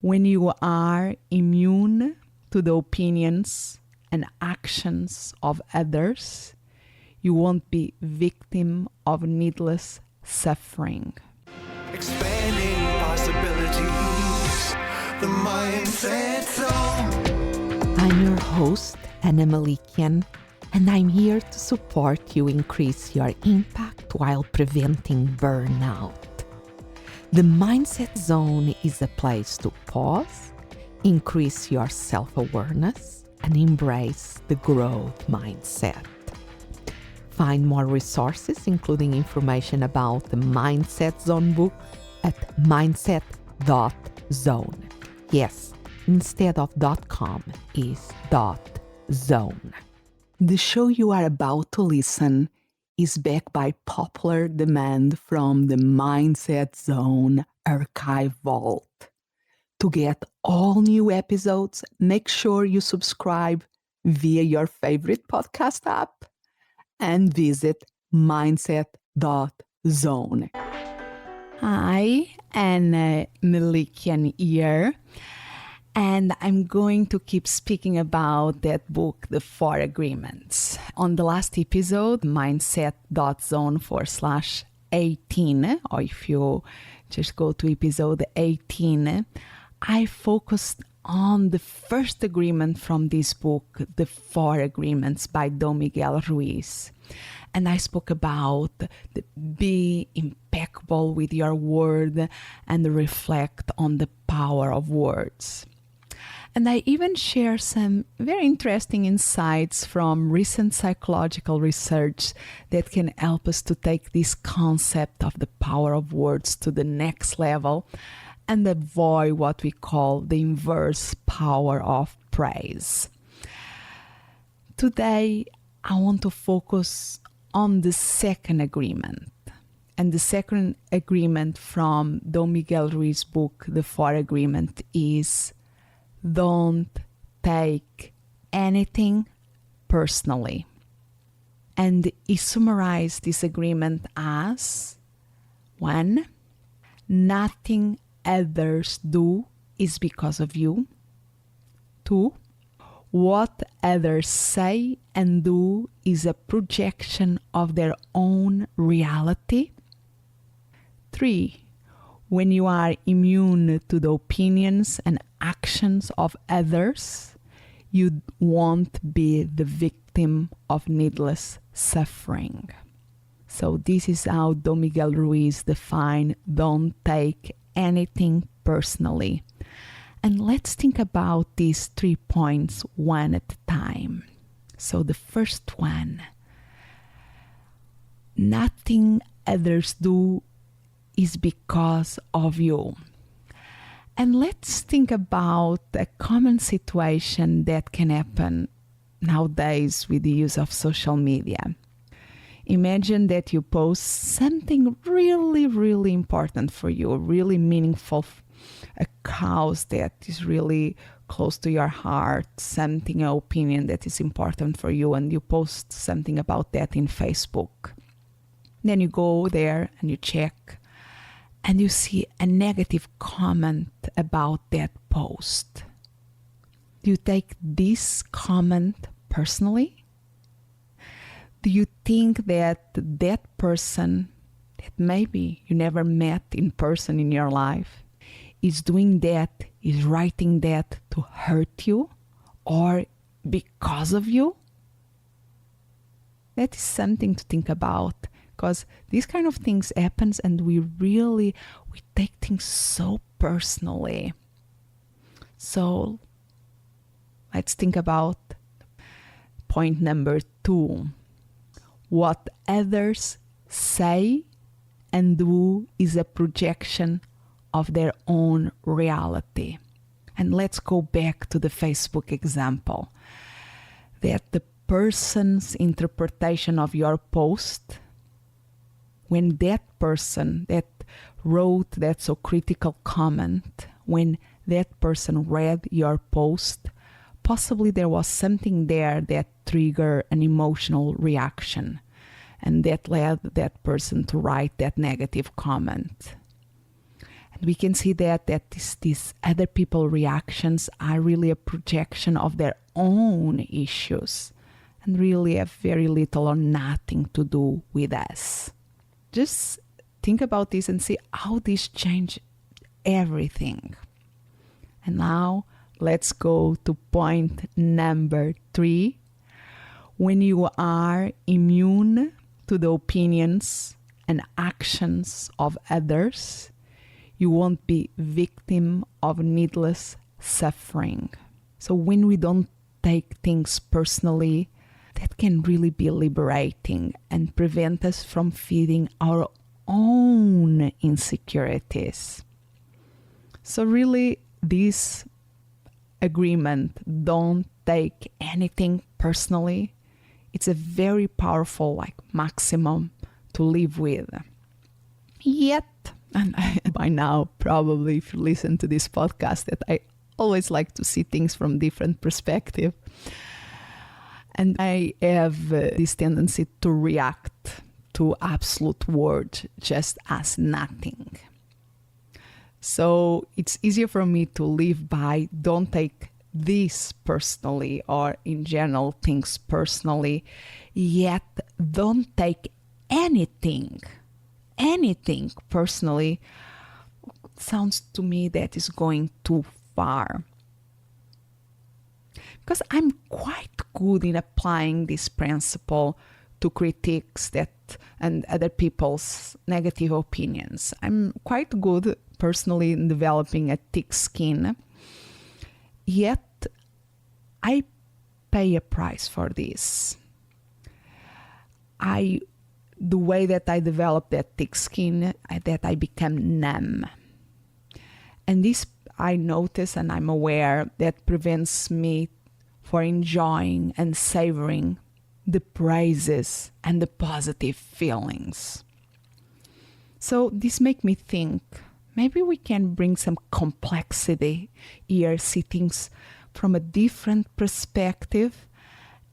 When you are immune to the opinions and actions of others, you won't be victim of needless suffering. Expanding possibilities, the mindset zone. I'm your host, Ana Melikian, and I'm here to support you increase your impact while preventing burnout. The Mindset Zone is a place to pause, increase your self-awareness, and embrace the growth mindset. Find more resources, including information about the Mindset Zone book at mindset.zone. Yes, instead of .com is .zone. The show you are about to listen is backed by popular demand from the Mindset Zone archive vault. To get all new episodes, make sure you subscribe via your favorite podcast app and visit mindset.zone. Hi, Ana Melikian here. And I'm going to keep speaking about that book, The 4 Agreements. On the last episode, mindset.zone/18, or if you just go to episode 18, I focused on the first agreement from this book, The 4 Agreements by Don Miguel Ruiz. And I spoke about be impeccable with your word and reflect on the power of words. And I even share some very interesting insights from recent psychological research that can help us to take this concept of the power of words to the next level and avoid what we call the inverse power of praise. Today, I want to focus on the second agreement. And the second agreement from Don Miguel Ruiz's book, The 4 Agreement, is don't take anything personally. And he summarized this agreement as 1. Nothing others do is because of you. 2. What others say and do is a projection of their own reality. 3. When you are immune to the opinions and actions of others, you won't be the victim of needless suffering. So this is how Don Miguel Ruiz defined don't take anything personally. And let's think about these 3 points one at a time. So the first one, nothing others do is because of you. And let's think about a common situation that can happen nowadays with the use of social media. Imagine that you post something really, really important for you, really meaningful, a cause that is really close to your heart, something, an opinion that is important for you, and you post something about that in Facebook. Then you go there and you check, and you see a negative comment about that post. Do you take this comment personally? Do you think that that person that maybe you never met in person in your life is doing that, is writing that to hurt you or because of you? That is something to think about, because these kind of things happens and we take things so personally. So let's think about point number 2. What others say and do is a projection of their own reality. And let's go back to the Facebook example. That the person's interpretation of your post, when that person that wrote that so critical comment, when that person read your post, possibly there was something there that triggered an emotional reaction and that led that person to write that negative comment. We can see that these other people reactions are really a projection of their own issues and really have very little or nothing to do with us. Just think about this and see how this changed everything. And now let's go to point number 3. When you are immune to the opinions and actions of others, you won't be victim of needless suffering. So when we don't take things personally, that can really be liberating and prevent us from feeding our own insecurities. So really, this agreement, don't take anything personally, it's a very powerful maximum to live with. Yet, and by now, probably if you listen to this podcast, that I always like to see things from different perspective. And I have this tendency to react to absolute words just as nothing. So it's easier for me to live by don't take this personally or in general things personally, yet don't take anything personally. Sounds to me that is going too far. Because I'm quite good in applying this principle to critiques and other people's negative opinions. I'm quite good personally in developing a thick skin, yet I pay a price for this. The way that I develop that thick skin, that I become numb. And this I notice and I'm aware that prevents me for enjoying and savoring the praises and the positive feelings. So this makes me think, maybe we can bring some complexity here, see things from a different perspective.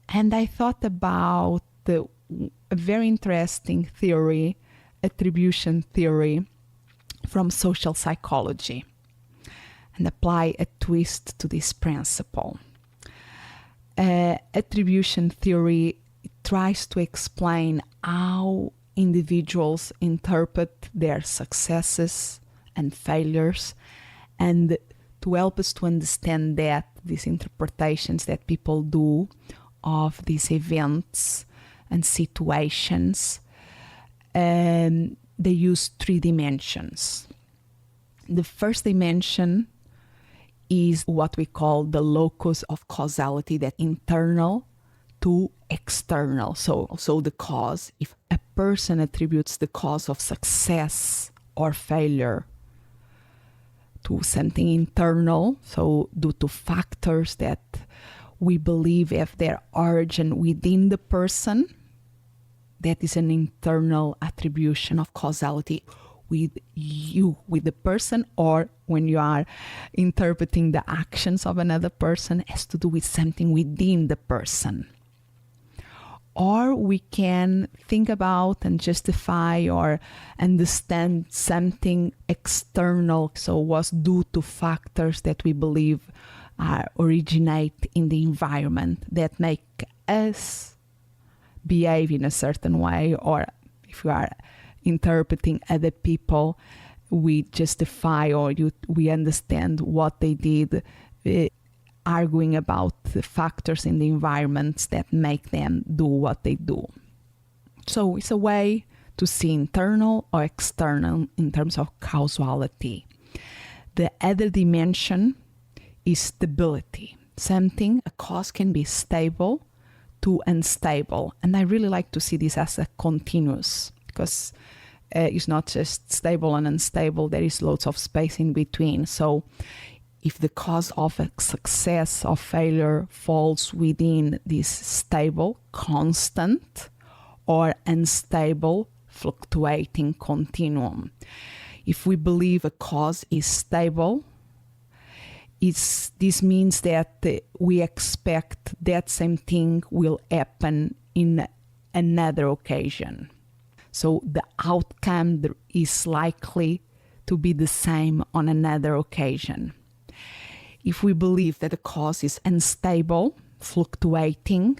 And I thought about a very interesting theory, attribution theory from social psychology, and apply a twist to this principle. Attribution theory tries to explain how individuals interpret their successes and failures, and to help us to understand that these interpretations that people do of these events and situations, they use 3 dimensions. The first dimension is what we call the locus of causality, that internal to external. So the cause, if a person attributes the cause of success or failure to something internal, so due to factors that we believe have their origin within the person, that is an internal attribution of causality with you, with the person, or when you are interpreting the actions of another person, has to do with something within the person. Or we can think about and justify or understand something external, so was due to factors that we believe originate in the environment that make us behave in a certain way, or if we are interpreting other people, we justify or we understand what they did, arguing about the factors in the environments that make them do what they do. So it's a way to see internal or external in terms of causality. The other dimension is stability. Something, a cause can be stable to unstable. And I really like to see this as a continuous, because it's not just stable and unstable, there is lots of space in between. So if the cause of a success or failure falls within this stable, constant, or unstable, fluctuating continuum. If we believe a cause is stable, this means that we expect that same thing will happen in another occasion. So the outcome is likely to be the same on another occasion. If we believe that the cause is unstable, fluctuating,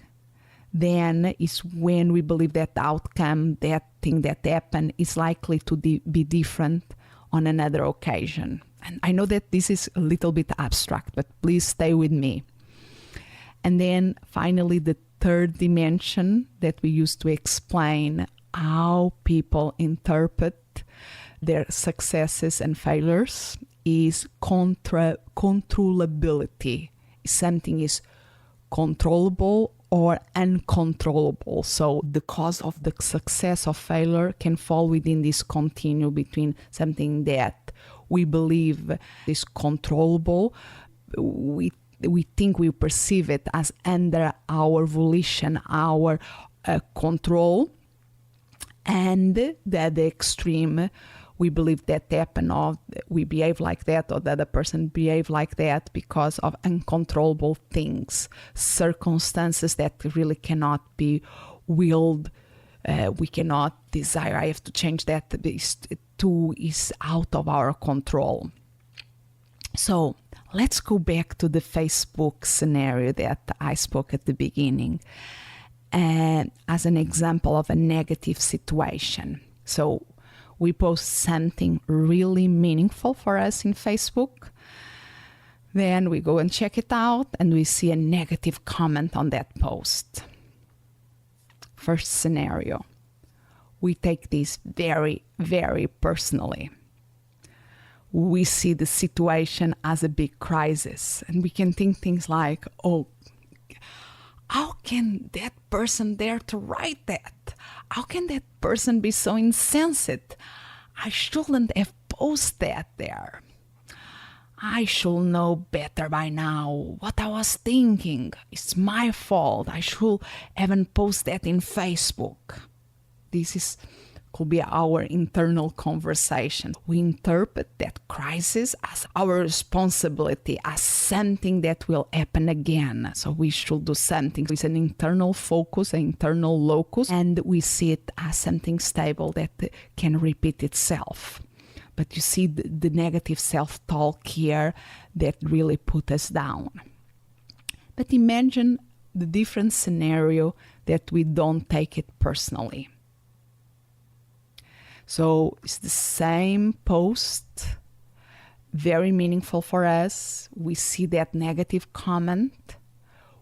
then is when we believe that the outcome, that thing that happened, is likely to be different on another occasion. And I know that this is a little bit abstract, but please stay with me. And then finally, the third dimension that we use to explain how people interpret their successes and failures is controllability. Something is controllable or uncontrollable. So the cause of the success or failure can fall within this continuum between something that we believe is controllable, we think we perceive it as under our volition, our control, and the other extreme, we believe that happened, or we behave like that, or the other person behave like that because of uncontrollable things, circumstances that really cannot be willed. We cannot desire, I have to change that, this too is out of our control. So let's go back to the Facebook scenario that I spoke at the beginning, and as an example of a negative situation. So we post something really meaningful for us in Facebook. Then we go and check it out and we see a negative comment on that post. First scenario, we take this very, very personally. We see the situation as a big crisis, and we can think things like, oh, how can that person dare to write that? How can that person be so insensitive? I shouldn't have posted that there. I should know better by now what I was thinking. It's my fault. I should haven't posted that in Facebook. This could be our internal conversation. We interpret that crisis as our responsibility, as something that will happen again. So we should do something. It's an internal focus, an internal locus, and we see it as something stable that can repeat itself. But you see the negative self-talk here that really put us down. But imagine the different scenario that we don't take it personally. So it's the same post, very meaningful for us. We see that negative comment.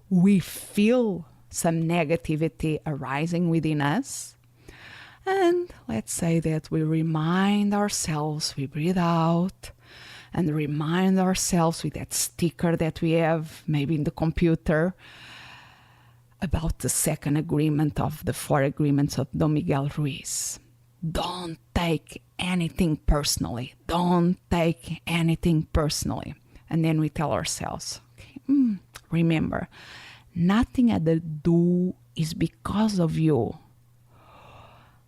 We feel some negativity arising within us. And let's say that we remind ourselves, we breathe out and remind ourselves with that sticker that we have maybe in the computer about the second agreement of the 4 agreements of Don Miguel Ruiz. Don't take anything personally. Don't take anything personally. And then we tell ourselves, okay, remember, nothing I do is because of you.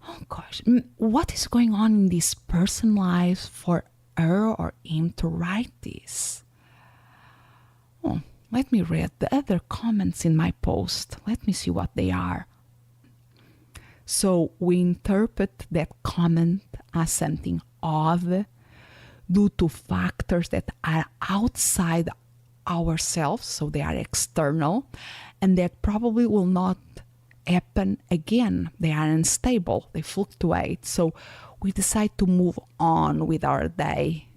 Oh gosh, what is going on in this person's life for her or him to write this? Oh, let me read the other comments in my post. Let me see what they are. So we interpret that comment as something odd due to factors that are outside ourselves, so they are external, and that probably will not happen again. They are unstable, they fluctuate. So we decide to move on with our day.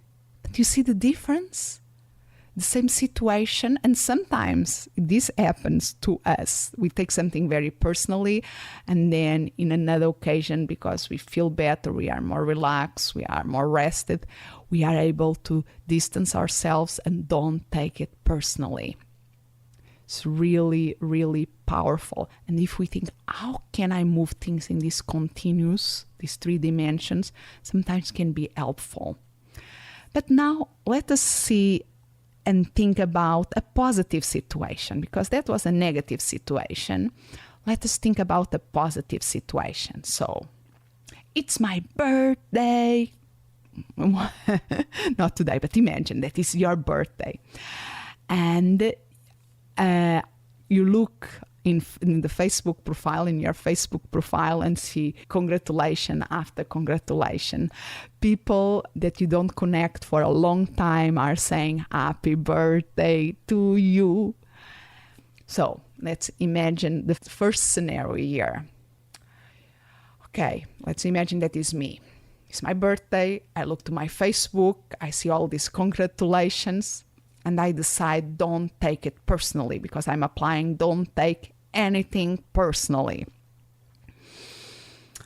But you see the difference? The same situation, and sometimes this happens to us. We take something very personally, and then in another occasion, because we feel better, we are more relaxed, we are more rested, we are able to distance ourselves and don't take it personally. It's really, really powerful. And if we think, how can I move things in this continuous, these 3 dimensions, sometimes can be helpful. But now let us see and think about a positive situation, because that was a negative situation. Let us think about a positive situation. So, it's my birthday. Not today, but imagine that it's your birthday. And you look in the Facebook profile, in your Facebook profile, and see congratulation after congratulation. People that you don't connect for a long time are saying happy birthday to you. So let's imagine the first scenario here. Okay, let's imagine that is me. It's my birthday. I look to my Facebook. I see all these congratulations. And I decide don't take it personally, because I'm applying don't take anything personally.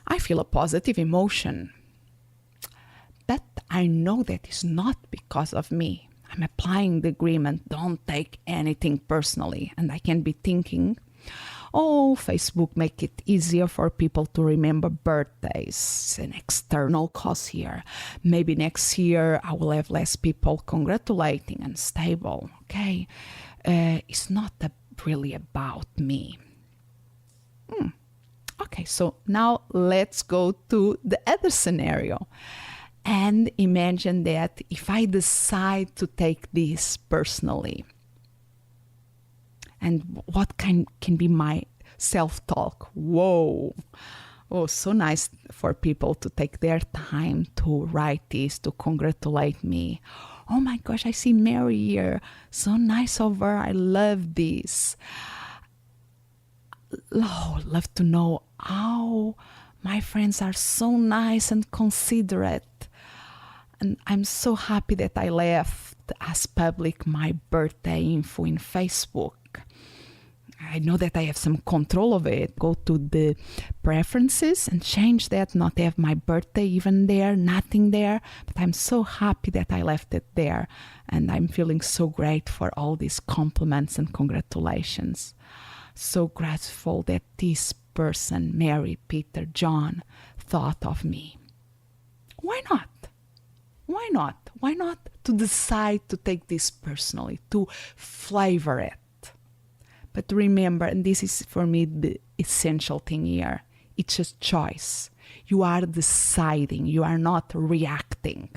I feel a positive emotion. But I know that is not because of me. I'm applying the agreement, don't take anything personally. And I can be thinking, oh, Facebook make it easier for people to remember birthdays. It's an external cost here. Maybe next year I will have less people congratulating and stable. Okay, it's not really about me. Okay, so now let's go to the other scenario. And imagine that if I decide to take this personally, and what can be my self-talk? Whoa. Oh, so nice for people to take their time to write this, to congratulate me. Oh my gosh, I see Mary here. So nice of her. I love this. Oh, love to know how my friends are so nice and considerate. And I'm so happy that I left as public my birthday info in Facebook. I know that I have some control of it. Go to the preferences and change that, not have my birthday even there, nothing there. But I'm so happy that I left it there. And I'm feeling so great for all these compliments and congratulations. So grateful that this person, Mary, Peter, John, thought of me. Why not? Why not? Why not to decide to take this personally, to flavor it? But remember, and this is for me the essential thing here, it's a choice. You are deciding, you are not reacting.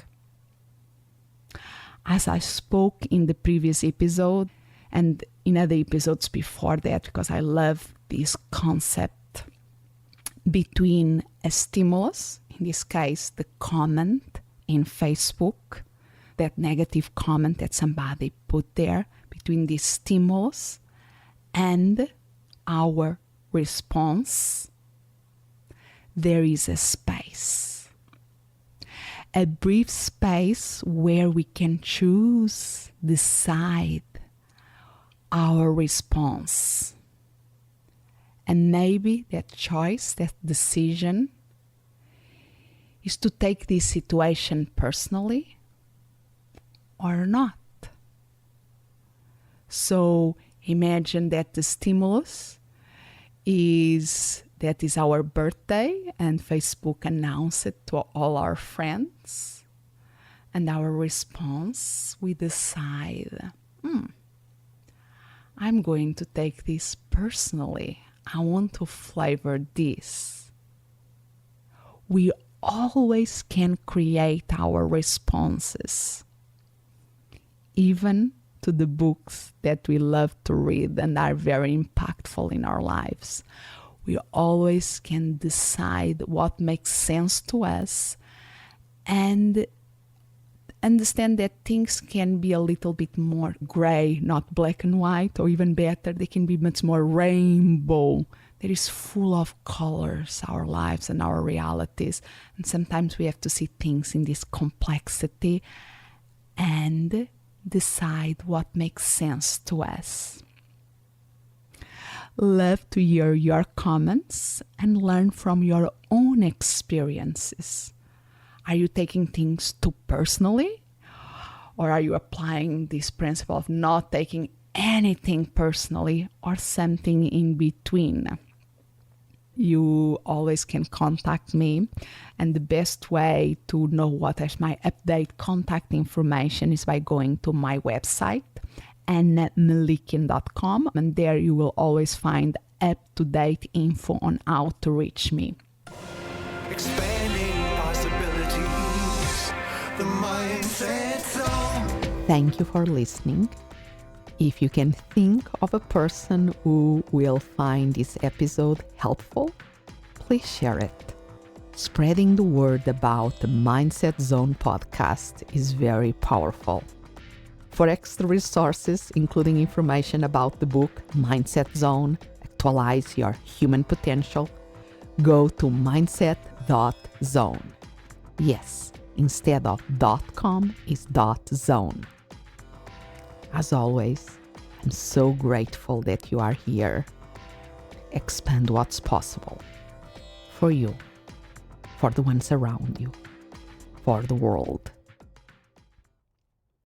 As I spoke in the previous episode and in other episodes before that, because I love this concept between a stimulus, in this case the comment in Facebook, that negative comment that somebody put there, between this stimulus and our response, there is a space. A brief space where we can choose, decide our response. And maybe that choice, that decision, is to take this situation personally or not. So imagine that the stimulus is our birthday, and Facebook announced it to all our friends. And our response, we decide, I'm going to take this personally. I want to flavor this. We always can create our responses, even to the books that we love to read and are very impactful in our lives. We always can decide what makes sense to us and understand that things can be a little bit more gray, not black and white, or even better, they can be much more rainbow. That is full of colors, our lives and our realities. And sometimes we have to see things in this complexity and decide what makes sense to us. Love to hear your comments and learn from your own experiences. Are you taking things too personally? Or are you applying this principle of not taking anything personally, or something in between? You always can contact me, and the best way to know what is my update contact information is by going to my website, anamelikian.com, and there you will always find up-to-date info on how to reach me. Expanding possibilities, the mindset zone. Thank you for listening. If you can think of a person who will find this episode helpful, please share it. Spreading the word about the Mindset Zone podcast is very powerful. For extra resources, including information about the book Mindset Zone, Actualize Your Human Potential, go to mindset.zone. Yes, instead of .com is .zone. As always, I'm so grateful that you are here. Expand what's possible for you, for the ones around you, for the world.